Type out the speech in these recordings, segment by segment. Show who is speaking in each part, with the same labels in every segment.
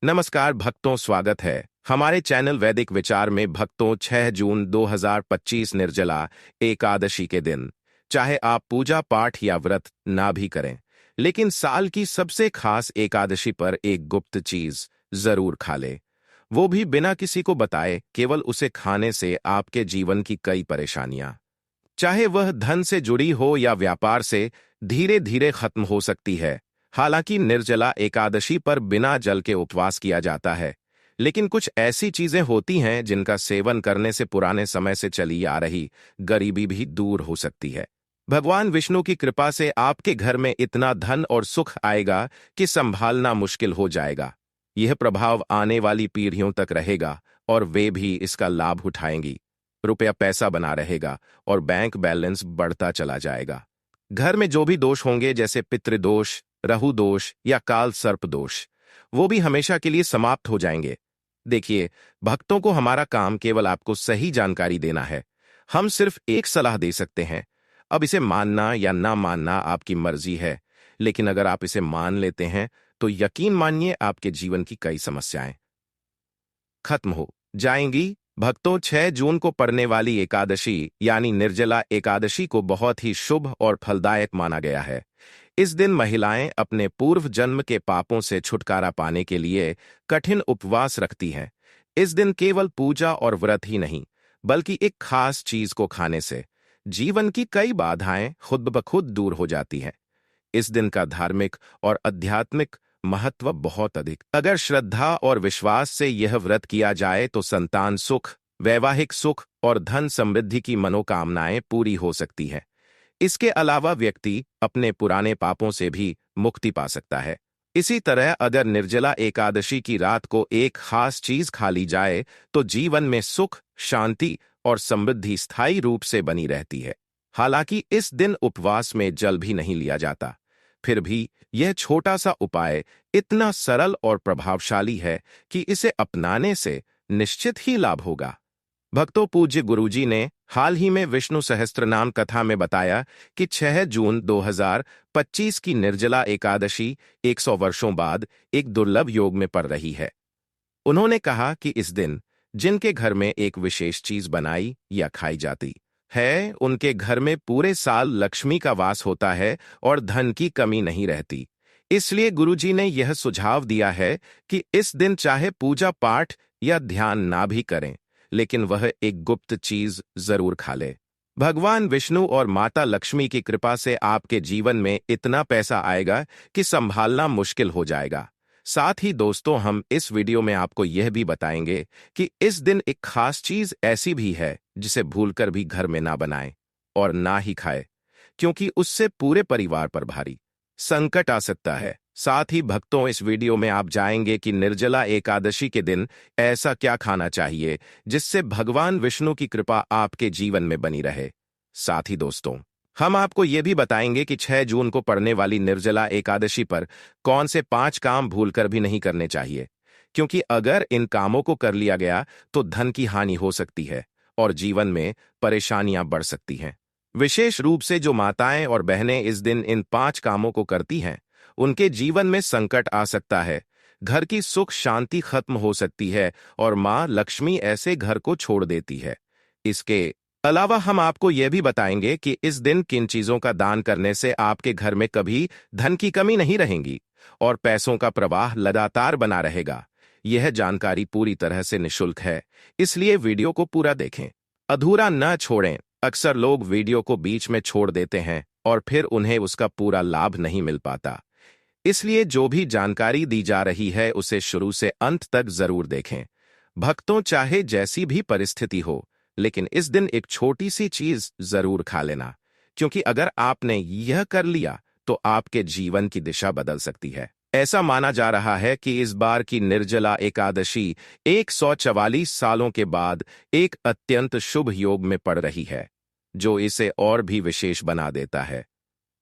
Speaker 1: नमस्कार भक्तों, स्वागत है हमारे चैनल वैदिक विचार में। भक्तों, 6 जून 2025 निर्जला एकादशी के दिन चाहे आप पूजा पाठ या व्रत ना भी करें, लेकिन साल की सबसे खास एकादशी पर एक गुप्त चीज जरूर खा ले। वो भी बिना किसी को बताए। केवल उसे खाने से आपके जीवन की कई परेशानियां, चाहे वह धन से जुड़ी हो या व्यापार से, धीरे धीरे खत्म हो सकती है। हालांकि निर्जला एकादशी पर बिना जल के उपवास किया जाता है, लेकिन कुछ ऐसी चीजें होती हैं जिनका सेवन करने से पुराने समय से चली आ रही गरीबी भी दूर हो सकती है। भगवान विष्णु की कृपा से आपके घर में इतना धन और सुख आएगा कि संभालना मुश्किल हो जाएगा। यह प्रभाव आने वाली पीढ़ियों तक रहेगा और वे भी इसका लाभ उठाएंगी। रुपया पैसा बना रहेगा और बैंक बैलेंस बढ़ता चला जाएगा। घर में जो भी दोष होंगे, जैसे पितृदोष, राहु दोष या काल सर्प दोष, वो भी हमेशा के लिए समाप्त हो जाएंगे। देखिए भक्तों को, हमारा काम केवल आपको सही जानकारी देना है। हम सिर्फ एक सलाह दे सकते हैं। अब इसे मानना या ना मानना आपकी मर्जी है, लेकिन अगर आप इसे मान लेते हैं तो यकीन मानिए आपके जीवन की कई समस्याएं खत्म हो जाएंगी। भक्तों, 6 जून को पड़ने वाली एकादशी यानी निर्जला एकादशी को बहुत ही शुभ और फलदायक माना गया है। इस दिन महिलाएं अपने पूर्व जन्म के पापों से छुटकारा पाने के लिए कठिन उपवास रखती हैं। इस दिन केवल पूजा और व्रत ही नहीं, बल्कि एक खास चीज को खाने से जीवन की कई बाधाएं खुद ब खुद दूर हो जाती हैं। इस दिन का धार्मिक और आध्यात्मिक महत्व बहुत अधिक। अगर श्रद्धा और विश्वास से यह व्रत किया जाए तो संतान सुख, वैवाहिक सुख और धन समृद्धि की मनोकामनाएं पूरी हो सकती है। इसके अलावा व्यक्ति अपने पुराने पापों से भी मुक्ति पा सकता है। इसी तरह अगर निर्जला एकादशी की रात को एक खास चीज खा ली जाए तो जीवन में सुख, शांति और समृद्धि स्थायी रूप से बनी रहती है। हालांकि इस दिन उपवास में जल भी नहीं लिया जाता, फिर भी यह छोटा सा उपाय इतना सरल और प्रभावशाली है कि इसे अपनाने से निश्चित ही लाभ होगा। भक्तों, पूज्य गुरुजी ने हाल ही में विष्णु सहस्त्रनाम कथा में बताया कि 6 जून 2025 की निर्जला एकादशी 100 वर्षों बाद एक दुर्लभ योग में पड़ रही है। उन्होंने कहा कि इस दिन जिनके घर में एक विशेष चीज बनाई या खाई जाती है, उनके घर में पूरे साल लक्ष्मी का वास होता है और धन की कमी नहीं रहती। इसलिए गुरुजी ने यह सुझाव दिया है कि इस दिन चाहे पूजा पाठ या ध्यान ना भी करें, लेकिन वह एक गुप्त चीज जरूर खा ले। भगवान विष्णु और माता लक्ष्मी की कृपा से आपके जीवन में इतना पैसा आएगा कि संभालना मुश्किल हो जाएगा। साथ ही दोस्तों, हम इस वीडियो में आपको यह भी बताएंगे कि इस दिन एक खास चीज ऐसी भी है जिसे भूलकर भी घर में ना बनाएं और ना ही खाए, क्योंकि उससे पूरे परिवार पर भारी संकट आ सकता है। साथ ही भक्तों, इस वीडियो में आप जानेंगे कि निर्जला एकादशी के दिन ऐसा क्या खाना चाहिए जिससे भगवान विष्णु की कृपा आपके जीवन में बनी रहे। साथ ही दोस्तों, हम आपको यह भी बताएंगे कि 6 जून को पड़ने वाली निर्जला एकादशी पर कौन से 5 काम भूलकर भी नहीं करने चाहिए, क्योंकि अगर इन कामों को कर लिया गया तो धन की हानि हो सकती है और जीवन में परेशानियां बढ़ सकती हैं। विशेष रूप से जो माताएं और बहनें इस दिन इन 5 कामों को करती हैं, उनके जीवन में संकट आ सकता है, घर की सुख शांति खत्म हो सकती है और मां लक्ष्मी ऐसे घर को छोड़ देती है। इसके अलावा हम आपको यह भी बताएंगे कि इस दिन किन चीजों का दान करने से आपके घर में कभी धन की कमी नहीं रहेगी और पैसों का प्रवाह लगातार बना रहेगा। यह जानकारी पूरी तरह से निःशुल्क है, इसलिए वीडियो को पूरा देखें, अधूरा न छोड़ें। अक्सर लोग वीडियो को बीच में छोड़ देते हैं और फिर उन्हें उसका पूरा लाभ नहीं मिल पाता। इसलिए जो भी जानकारी दी जा रही है उसे शुरू से अंत तक जरूर देखें। भक्तों, चाहे जैसी भी परिस्थिति हो, लेकिन इस दिन एक छोटी सी चीज जरूर खा लेना, क्योंकि अगर आपने यह कर लिया तो आपके जीवन की दिशा बदल सकती है। ऐसा माना जा रहा है कि इस बार की निर्जला एकादशी 144 सालों के बाद एक अत्यंत शुभ योग में पड़ रही है, जो इसे और भी विशेष बना देता है।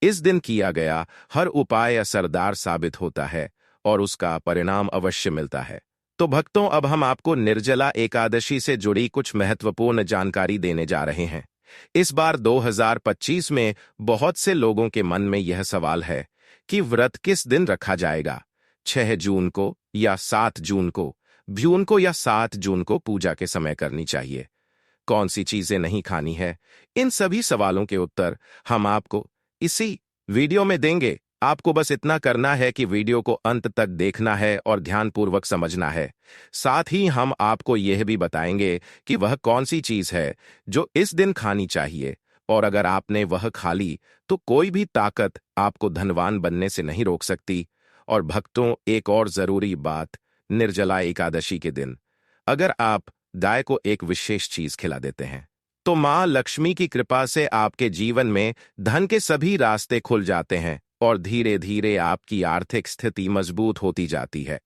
Speaker 1: इस दिन किया गया हर उपाय असरदार साबित होता है और उसका परिणाम अवश्य मिलता है। तो भक्तों, अब हम आपको निर्जला एकादशी से जुड़ी कुछ महत्वपूर्ण जानकारी देने जा रहे हैं। इस बार 2025 में बहुत से लोगों के मन में यह सवाल है कि व्रत किस दिन रखा जाएगा, 6 जून को या 7 जून को पूजा के समय करनी चाहिए? कौन सी चीजें नहीं खानी है? इन सभी सवालों के उत्तर हम आपको इसी वीडियो में देंगे। आपको बस इतना करना है कि वीडियो को अंत तक देखना है और ध्यानपूर्वक समझना है। साथ ही हम आपको यह भी बताएंगे कि वह कौन सी चीज है जो इस दिन खानी चाहिए, और अगर आपने वह खा ली तो कोई भी ताकत आपको धनवान बनने से नहीं रोक सकती। और भक्तों, एक और जरूरी बात, निर्जला एकादशी के दिन अगर आप गाय को एक विशेष चीज खिला देते हैं तो मां लक्ष्मी की कृपा से आपके जीवन में धन के सभी रास्ते खुल जाते हैं और धीरे धीरे आपकी आर्थिक स्थिति मजबूत होती जाती है।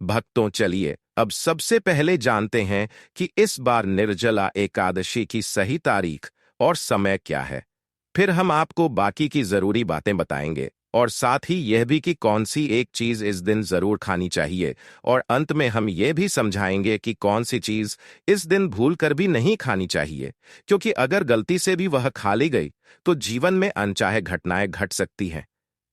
Speaker 1: भक्तों, चलिए अब सबसे पहले जानते हैं कि इस बार निर्जला एकादशी की सही तारीख और समय क्या है। फिर हम आपको बाकी की जरूरी बातें बताएंगे और साथ ही यह भी कि कौन सी एक चीज इस दिन जरूर खानी चाहिए, और अंत में हम यह भी समझाएंगे कि कौन सी चीज इस दिन भूल कर भी नहीं खानी चाहिए, क्योंकि अगर गलती से भी वह खा ली गई तो जीवन में अनचाहे घटनाएं घट सकती हैं।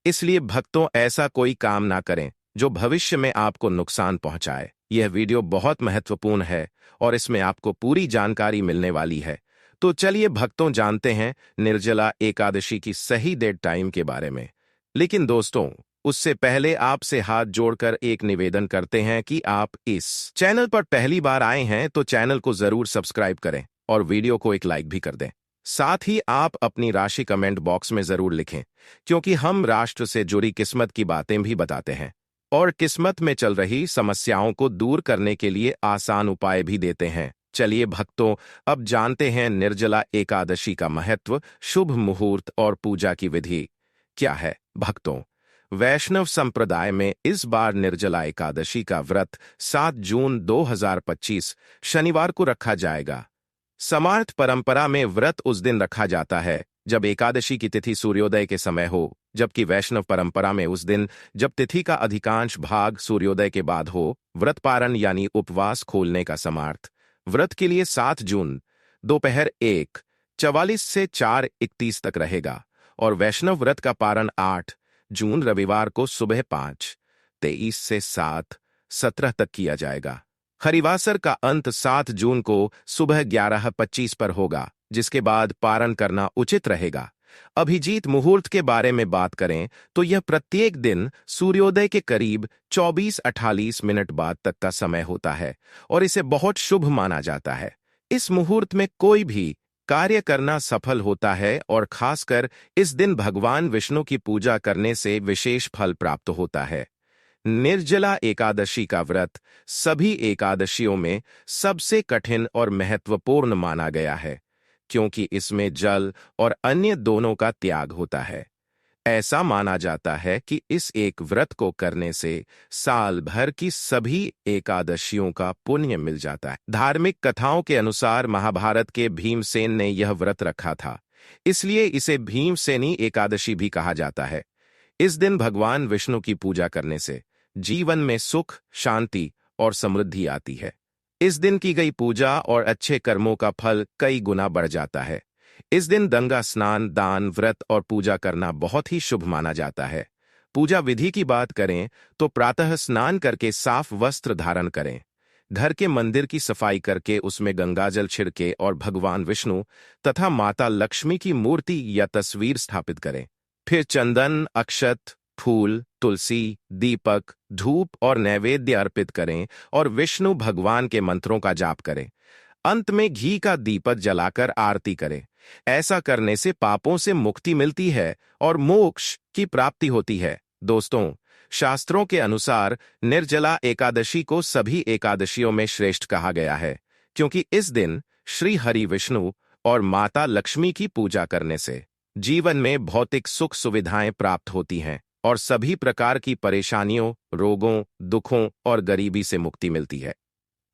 Speaker 1: इसलिए भक्तों, ऐसा कोई काम ना करें जो भविष्य में आपको नुकसान पहुंचाए। यह वीडियो बहुत महत्वपूर्ण है और इसमें आपको पूरी जानकारी मिलने वाली है। तो चलिए भक्तों, जानते हैं निर्जला एकादशी की सही डेट टाइम के बारे में। लेकिन दोस्तों, उससे पहले आपसे हाथ जोड़कर एक निवेदन करते हैं कि आप इस चैनल पर पहली बार आए हैं तो चैनल को जरूर सब्सक्राइब करें और वीडियो को एक लाइक भी कर दें। साथ ही आप अपनी राशि कमेंट बॉक्स में जरूर लिखें, क्योंकि हम राष्ट्र से जुड़ी किस्मत की बातें भी बताते हैं और किस्मत में चल रही समस्याओं को दूर करने के लिए आसान उपाय भी देते हैं। चलिए भक्तों, अब जानते हैं निर्जला एकादशी का महत्व, शुभ मुहूर्त और पूजा की विधि क्या है। भक्तों, वैष्णव संप्रदाय में इस बार निर्जला एकादशी का व्रत 7 जून 2025 शनिवार को रखा जाएगा। समार्थ परंपरा में व्रत उस दिन रखा जाता है जब एकादशी की तिथि सूर्योदय के समय हो, जबकि वैष्णव परंपरा में उस दिन जब तिथि का अधिकांश भाग सूर्योदय के बाद हो। व्रत पारण यानी उपवास खोलने का समार्थ व्रत के लिए 7 जून दोपहर 1:44 से 4:31 तक रहेगा, और वैष्णव व्रत का पारण 8 जून रविवार को सुबह 5:23 से 7:17 तक किया जाएगा। हरिवासर का अंत 7 जून को सुबह 11:25 पर होगा, जिसके बाद पारण करना उचित रहेगा। अभिजीत मुहूर्त के बारे में बात करें तो यह प्रत्येक दिन सूर्योदय के करीब 24-48 मिनट बाद तक का समय होता है और इसे बहुत शुभ माना जाता है। इस मुहूर्त में कोई भी कार्य करना सफल होता है और खासकर इस दिन भगवान विष्णु की पूजा करने से विशेष फल प्राप्त होता है। निर्जला एकादशी का व्रत सभी एकादशियों में सबसे कठिन और महत्वपूर्ण माना गया है, क्योंकि इसमें जल और अन्य दोनों का त्याग होता है। ऐसा माना जाता है कि इस एक व्रत को करने से साल भर की सभी एकादशियों का पुण्य मिल जाता है। धार्मिक कथाओं के अनुसार महाभारत के भीमसेन ने यह व्रत रखा था, इसलिए इसे भीमसेनी एकादशी भी कहा जाता है। इस दिन भगवान विष्णु की पूजा करने से जीवन में सुख, शांति और समृद्धि आती है। इस दिन की गई पूजा और अच्छे कर्मों का फल कई गुना बढ़ जाता है। इस दिन गंगा स्नान, दान, व्रत और पूजा करना बहुत ही शुभ माना जाता है। पूजा विधि की बात करें तो प्रातः स्नान करके साफ वस्त्र धारण करें, घर के मंदिर की सफाई करके उसमें गंगाजल छिड़के और भगवान विष्णु तथा माता लक्ष्मी की मूर्ति या तस्वीर स्थापित करें। फिर चंदन, अक्षत, फूल, तुलसी, दीपक, धूप और नैवेद्य अर्पित करें और विष्णु भगवान के मंत्रों का जाप करें। अंत में घी का दीपक जलाकर आरती करें। ऐसा करने से पापों से मुक्ति मिलती है और मोक्ष की प्राप्ति होती है। दोस्तों, शास्त्रों के अनुसार निर्जला एकादशी को सभी एकादशियों में श्रेष्ठ कहा गया है, क्योंकि इस दिन श्री हरि विष्णु और माता लक्ष्मी की पूजा करने से जीवन में भौतिक सुख सुविधाएं प्राप्त होती हैं और सभी प्रकार की परेशानियों, रोगों, दुखों और गरीबी से मुक्ति मिलती है।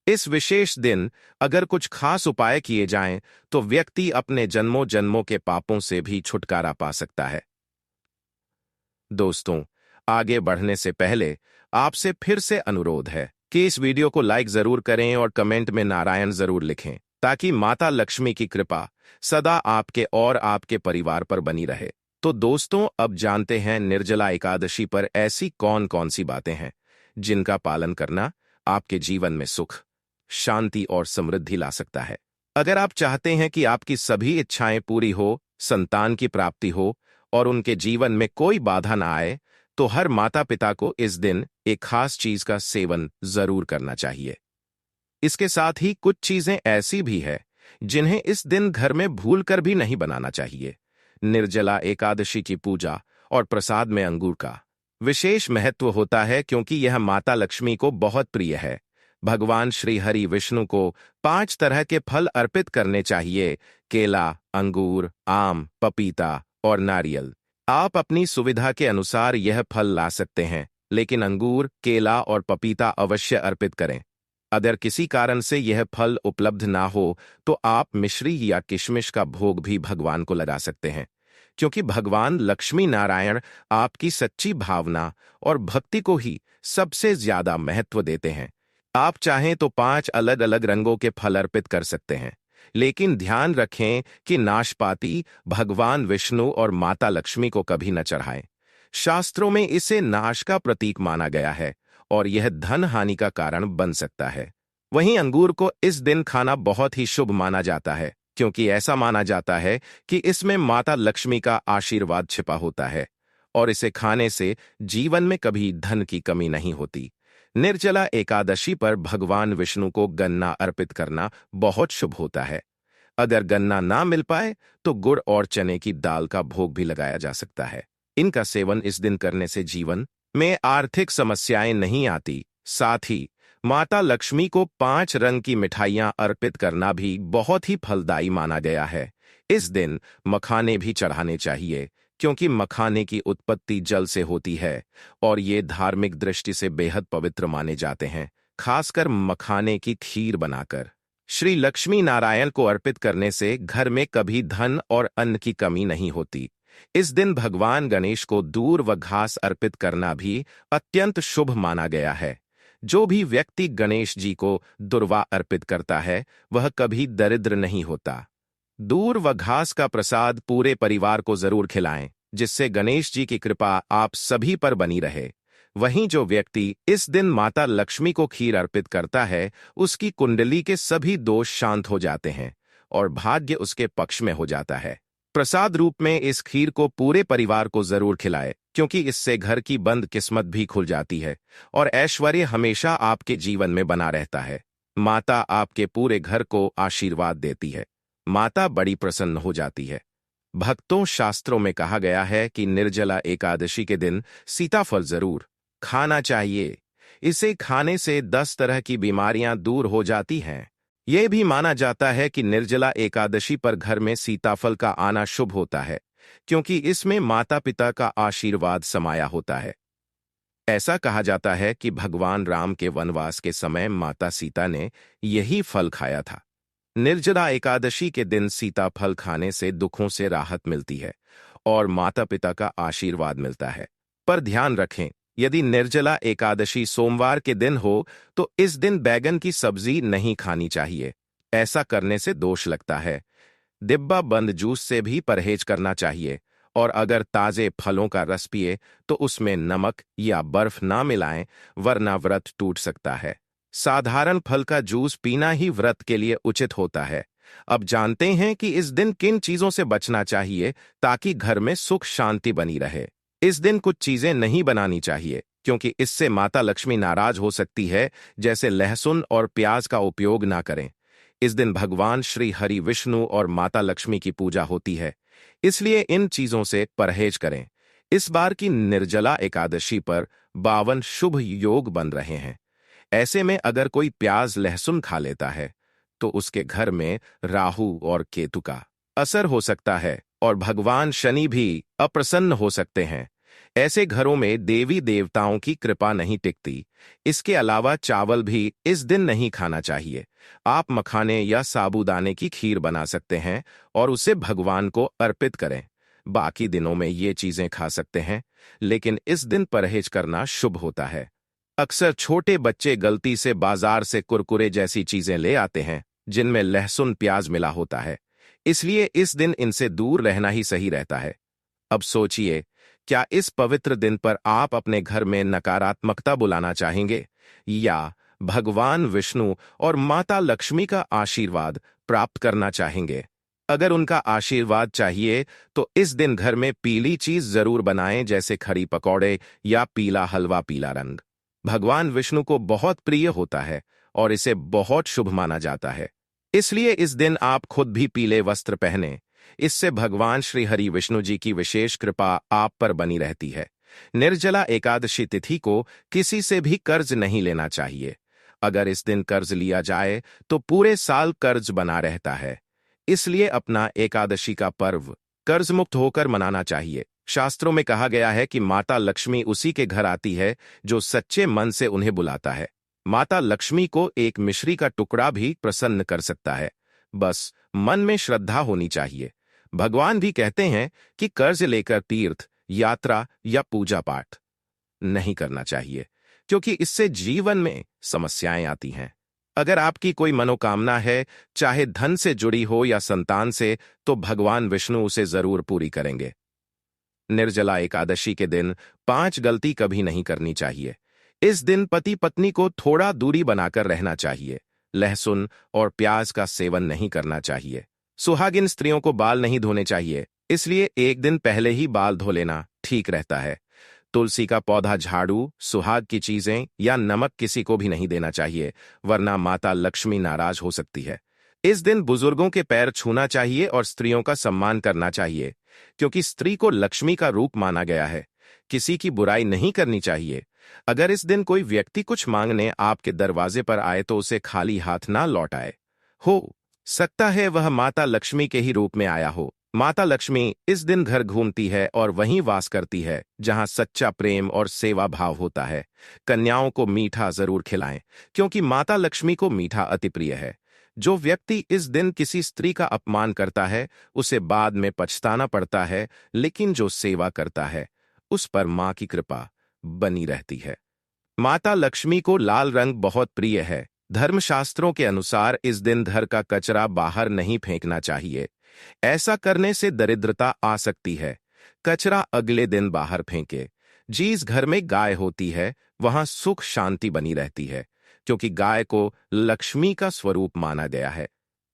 Speaker 1: इस विशेष दिन अगर कुछ खास उपाय किए जाएं तो व्यक्ति अपने जन्मों जन्मों के पापों से भी छुटकारा पा सकता है। दोस्तों, आगे बढ़ने से पहले आपसे फिर से अनुरोध है कि इस वीडियो को लाइक जरूर करें और कमेंट में नारायण जरूर लिखें, ताकि माता लक्ष्मी की कृपा सदा आपके और आपके परिवार पर बनी रहे। तो दोस्तों, अब जानते हैं निर्जला एकादशी पर ऐसी कौन कौन सी बातें हैं जिनका पालन करना आपके जीवन में सुख, शांति और समृद्धि ला सकता है। अगर आप चाहते हैं कि आपकी सभी इच्छाएं पूरी हो, संतान की प्राप्ति हो और उनके जीवन में कोई बाधा ना आए, तो हर माता पिता को इस दिन एक खास चीज का सेवन जरूर करना चाहिए। इसके साथ ही कुछ चीजें ऐसी भी है जिन्हें इस दिन घर में भूलकर भी नहीं बनाना चाहिए। निर्जला एकादशी की पूजा और प्रसाद में अंगूर का विशेष महत्व होता है क्योंकि यह माता लक्ष्मी को बहुत प्रिय है। भगवान श्री हरि विष्णु को 5 तरह के फल अर्पित करने चाहिए: केला, अंगूर, आम, पपीता और नारियल। आप अपनी सुविधा के अनुसार यह फल ला सकते हैं, लेकिन अंगूर, केला और पपीता अवश्य अर्पित करें। अगर किसी कारण से यह फल उपलब्ध ना हो तो आप मिश्री या किशमिश का भोग भी भगवान को लगा सकते हैं, क्योंकि भगवान लक्ष्मी नारायण आपकी सच्ची भावना और भक्ति को ही सबसे ज्यादा महत्व देते हैं। आप चाहें तो 5 अलग अलग रंगों के फल अर्पित कर सकते हैं, लेकिन ध्यान रखें कि नाशपाती भगवान विष्णु और माता लक्ष्मी को कभी न चढ़ाएं। शास्त्रों में इसे नाश का प्रतीक माना गया है और यह धन हानि का कारण बन सकता है। वहीं अंगूर को इस दिन खाना बहुत ही शुभ माना जाता है, क्योंकि ऐसा माना जाता है कि इसमें माता लक्ष्मी का आशीर्वाद छिपा होता है और इसे खाने से जीवन में कभी धन की कमी नहीं होती। निर्जला एकादशी पर भगवान विष्णु को गन्ना अर्पित करना बहुत शुभ होता है। अगर गन्ना ना मिल पाए तो गुड़ और चने की दाल का भोग भी लगाया जा सकता है। इनका सेवन इस दिन करने से जीवन में आर्थिक समस्याएं नहीं आती। साथ ही माता लक्ष्मी को 5 रंग की मिठाइयां अर्पित करना भी बहुत ही फलदायी माना गया है। इस दिन मखाने भी चढ़ाने चाहिए, क्योंकि मखाने की उत्पत्ति जल से होती है और ये धार्मिक दृष्टि से बेहद पवित्र माने जाते हैं। खासकर मखाने की खीर बनाकर श्री लक्ष्मी नारायण को अर्पित करने से घर में कभी धन और अन्न की कमी नहीं होती। इस दिन भगवान गणेश को दूर व घास अर्पित करना भी अत्यंत शुभ माना गया है। जो भी व्यक्ति गणेश जी को दुर्वा अर्पित करता है वह कभी दरिद्र नहीं होता। दूर व घास का प्रसाद पूरे परिवार को जरूर खिलाएं, जिससे गणेश जी की कृपा आप सभी पर बनी रहे। वहीं जो व्यक्ति इस दिन माता लक्ष्मी को खीर अर्पित करता है, उसकी कुंडली के सभी दोष शांत हो जाते हैं और भाग्य उसके पक्ष में हो जाता है। प्रसाद रूप में इस खीर को पूरे परिवार को जरूर खिलाए, क्योंकि इससे घर की बंद किस्मत भी खुल जाती है और ऐश्वर्य हमेशा आपके जीवन में बना रहता है। माता आपके पूरे घर को आशीर्वाद देती है। माता बड़ी प्रसन्न हो जाती है। भक्तों, शास्त्रों में कहा गया है कि निर्जला एकादशी के दिन सीताफल जरूर खाना चाहिए। इसे खाने से 10 तरह की बीमारियां दूर हो जाती हैं। यह भी माना जाता है कि निर्जला एकादशी पर घर में सीताफल का आना शुभ होता है, क्योंकि इसमें माता पिता का आशीर्वाद समाया होता है। ऐसा कहा जाता है कि भगवान राम के वनवास के समय माता सीता ने यही फल खाया था। निर्जला एकादशी के दिन सीताफल खाने से दुखों से राहत मिलती है और माता पिता का आशीर्वाद मिलता है। पर ध्यान रखें, यदि निर्जला एकादशी सोमवार के दिन हो तो इस दिन बैगन की सब्जी नहीं खानी चाहिए। ऐसा करने से दोष लगता है। डिब्बा बंद जूस से भी परहेज करना चाहिए और अगर ताजे फलों का रस पिए तो उसमें नमक या बर्फ ना मिलाएं, वरना व्रत टूट सकता है। साधारण फल का जूस पीना ही व्रत के लिए उचित होता है। अब जानते हैं कि इस दिन किन चीजों से बचना चाहिए ताकि घर में सुख शांति बनी रहे। इस दिन कुछ चीजें नहीं बनानी चाहिए, क्योंकि इससे माता लक्ष्मी नाराज हो सकती है, जैसे लहसुन और प्याज का उपयोग ना करें। इस दिन भगवान श्री हरि विष्णु और माता लक्ष्मी की पूजा होती है, इसलिए इन चीजों से परहेज करें। इस बार की निर्जला एकादशी पर 52 शुभ योग बन रहे हैं। ऐसे में अगर कोई प्याज लहसुन खा लेता है तो उसके घर में राहु और केतु का असर हो सकता है और भगवान शनि भी अप्रसन्न हो सकते हैं। ऐसे घरों में देवी देवताओं की कृपा नहीं टिकती। इसके अलावा चावल भी इस दिन नहीं खाना चाहिए। आप मखाने या साबूदाने की खीर बना सकते हैं और उसे भगवान को अर्पित करें। बाकी दिनों में ये चीजें खा सकते हैं, लेकिन इस दिन परहेज करना शुभ होता है। अक्सर छोटे बच्चे गलती से बाजार से कुरकुरे जैसी चीजें ले आते हैं, जिनमें लहसुन प्याज मिला होता है, इसलिए इस दिन इनसे दूर रहना ही सही रहता है। अब सोचिए क्या इस पवित्र दिन पर आप अपने घर में नकारात्मकता बुलाना चाहेंगे या भगवान विष्णु और माता लक्ष्मी का आशीर्वाद प्राप्त करना चाहेंगे? अगर उनका आशीर्वाद चाहिए तो इस दिन घर में पीली चीज जरूर बनाएं, जैसे खड़ी पकौड़े या पीला हलवा। पीला रंग भगवान विष्णु को बहुत प्रिय होता है और इसे बहुत शुभ माना जाता है, इसलिए इस दिन आप खुद भी पीले वस्त्र पहने। इससे भगवान श्री हरि विष्णु जी की विशेष कृपा आप पर बनी रहती है। निर्जला एकादशी तिथि को किसी से भी कर्ज नहीं लेना चाहिए। अगर इस दिन कर्ज लिया जाए तो पूरे साल कर्ज बना रहता है, इसलिए अपना एकादशी का पर्व कर्ज मुक्त होकर मनाना चाहिए। शास्त्रों में कहा गया है कि माता लक्ष्मी उसी के घर आती है जो सच्चे मन से उन्हें बुलाता है। माता लक्ष्मी को एक मिश्री का टुकड़ा भी प्रसन्न कर सकता है, बस मन में श्रद्धा होनी चाहिए। भगवान भी कहते हैं कि कर्ज लेकर तीर्थ यात्रा या पूजा पाठ नहीं करना चाहिए, क्योंकि इससे जीवन में समस्याएं आती हैं। अगर आपकी कोई मनोकामना है, चाहे धन से जुड़ी हो या संतान से, तो भगवान विष्णु उसे जरूर पूरी करेंगे। निर्जला एकादशी के दिन 5 गलती कभी नहीं करनी चाहिए। इस दिन पति पत्नी को थोड़ा दूरी बनाकर रहना चाहिए। लहसुन और प्याज का सेवन नहीं करना चाहिए। सुहागिन स्त्रियों को बाल नहीं धोने चाहिए, इसलिए एक दिन पहले ही बाल धो लेना ठीक रहता है। तुलसी का पौधा, झाड़ू, सुहाग की चीजें या नमक किसी को भी नहीं देना चाहिए, वरना माता लक्ष्मी नाराज हो सकती है। इस दिन बुजुर्गों के पैर छूना चाहिए और स्त्रियों का सम्मान करना चाहिए, क्योंकि स्त्री को लक्ष्मी का रूप माना गया है। किसी की बुराई नहीं करनी चाहिए। अगर इस दिन कोई व्यक्ति कुछ मांगने आपके दरवाजे पर आए तो उसे खाली हाथ ना लौटाए। हो सकता है वह माता लक्ष्मी के ही रूप में आया हो। माता लक्ष्मी इस दिन घर घूमती है और वहीं वास करती है जहां सच्चा प्रेम और सेवा भाव होता है। कन्याओं को मीठा जरूर खिलाएं, क्योंकि माता लक्ष्मी को मीठा अति प्रिय है। जो व्यक्ति इस दिन किसी स्त्री का अपमान करता है उसे बाद में पछताना पड़ता है, लेकिन जो सेवा करता है उस पर मां की कृपा बनी रहती है। माता लक्ष्मी को लाल रंग बहुत प्रिय है। धर्मशास्त्रों के अनुसार इस दिन घर का कचरा बाहर नहीं फेंकना चाहिए। ऐसा करने से दरिद्रता आ सकती है। कचरा अगले दिन बाहर फेंके। जिस घर में गाय होती है वहां सुख शांति बनी रहती है, क्योंकि गाय को लक्ष्मी का स्वरूप माना गया है।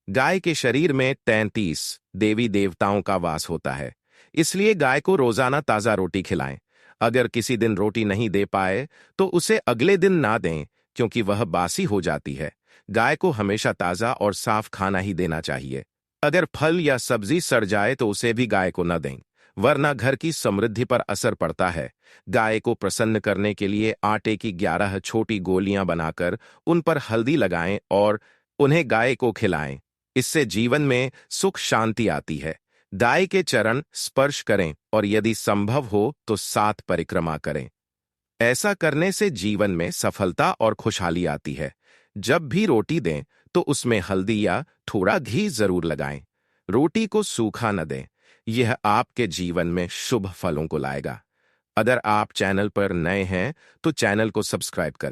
Speaker 1: गाय के शरीर में 33 देवी देवताओं का वास होता है, इसलिए गाय को रोजाना ताजा रोटी खिलाएं। अगर किसी दिन रोटी नहीं दे पाए तो उसे अगले दिन ना दें, क्योंकि वह बासी हो जाती है। गाय को हमेशा ताजा और साफ खाना ही देना चाहिए। अगर फल या सब्जी सड़ जाए तो उसे भी गाय को न दें, वरना घर की समृद्धि पर असर पड़ता है। गाय को प्रसन्न करने के लिए आटे की 11 छोटी गोलियां बनाकर उन पर हल्दी लगाएं और उन्हें गाय को खिलाएं। इससे जीवन में सुख शांति आती है। गाय के चरण स्पर्श करें और यदि संभव हो तो 7 परिक्रमा करें। ऐसा करने से जीवन में सफलता और खुशहाली आती है। जब भी रोटी दें तो उसमें हल्दी या थोड़ा घी जरूर लगाएं। रोटी को सूखा न दें, यह आपके जीवन में शुभ फलों को लाएगा। अगर आप चैनल पर नए हैं तो चैनल को सब्सक्राइब करें।